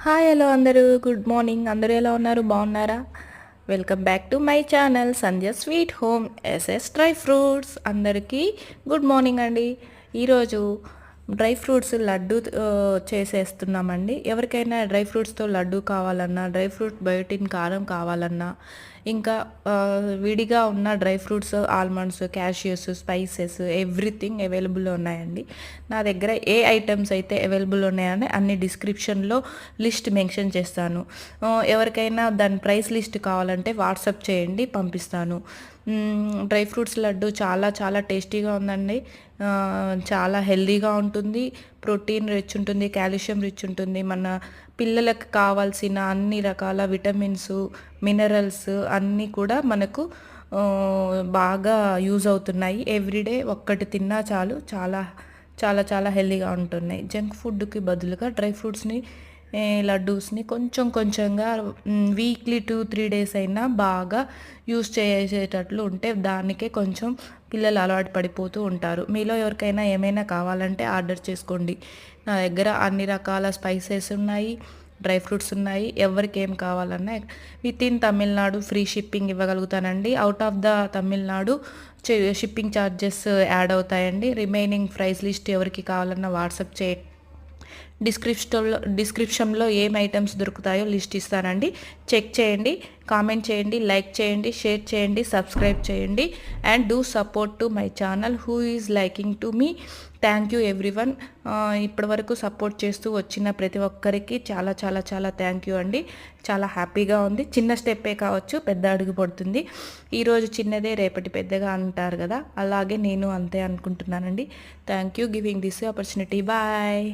Hi hello అందరూ good morning. అందరూ ఎలా ఉన్నారు? బాగున్నారా? Welcome back to my channel Sandhya sweet home SS dry fruits. అందరికీ గుడ్ మార్నింగ్ అండి. ఈరోజు డ్రై ఫ్రూట్స్ లడ్డు చేసేస్తున్నామండి. ఎవరికైనా డ్రై ఫ్రూట్స్తో లడ్డు కావాలన్నా, డ్రై ఫ్రూట్ బయోటిన్ కారం కావాలన్నా, ఇంకా విడిగా ఉన్న dry fruits almonds, cashews, spices everything అవైలబుల్లో ఉన్నాయండి. నా దగ్గర ఏ ఐటమ్స్ అయితే అవైలబుల్ ఉన్నాయని అన్ని డిస్క్రిప్షన్లో లిస్ట్ మెన్షన్ చేస్తాను. ఎవరికైనా దాని ప్రైస్ లిస్ట్ కావాలంటే వాట్సాప్ చేయండి, పంపిస్తాను. డ్రై ఫ్రూట్స్ లడ్డు చాలా చాలా టేస్టీగా ఉందండి. చాలా హెల్దీగా ఉంటుంది, ప్రోటీన్ రిచ్ ఉంటుంది, కాల్షియం రిచ్ ఉంటుంది. మన పిల్లలకు కావాల్సిన అన్ని రకాల విటమిన్స్, మినరల్స్ అన్నీ కూడా మనకు బాగా యూజ్ అవుతున్నాయి. ఎవ్రీడే ఒక్కటి తిన్నా చాలు, చాలా చాలా చాలా హెల్దీగా ఉంటున్నాయి. జంక్ ఫుడ్కి బదులుగా డ్రై ఫ్రూట్స్ని, లడ్డూస్ని కొంచెం కొంచెంగా వీక్లీ 2-3 డేస్ అయినా బాగా యూస్ చేసేటట్లు ఉంటే దానికే కొంచెం పిల్లలు అలవాటు పడిపోతూ ఉంటారు. మీలో ఎవరికైనా ఏమైనా కావాలంటే ఆర్డర్ చేసుకోండి. నా దగ్గర అన్ని రకాల స్పైసెస్ ఉన్నాయి, డ్రై ఫ్రూట్స్ ఉన్నాయి. ఎవరికి ఏం కావాలన్నా within Tamil Nadu free shipping ఇవ్వగలుగుతానండి. Out of the Tamil Nadu shipping charges add అవుతాయండి. రిమైనింగ్ ప్రైస్ లిస్ట్ ఎవరికి కావాలన్నా వాట్సాప్ డిస్క్రిప్షన్లో ఏం ఐటమ్స్ దొరుకుతాయో లిస్ట్ ఇస్తానండి. చెక్ చేయండి, కామెంట్ చేయండి, లైక్ చేయండి, షేర్ చేయండి, సబ్స్క్రైబ్ చేయండి. And do support to my channel who is liking to me. Thank you everyone. ఇప్పటివరకు సపోర్ట్ చేస్తూ వచ్చిన ప్రతి ఒక్కరికి చాలా చాలా చాలా థ్యాంక్ యూ అండి. చాలా హ్యాపీగా ఉంది. చిన్న స్టెప్పే కావచ్చు, పెద్ద అడుగు పడుతుంది. ఈరోజు చిన్నదే రేపటి పెద్దగా అంటారు కదా, అలాగే నేను అంతే అనుకుంటున్నానండి. Thank you giving this opportunity. Bye.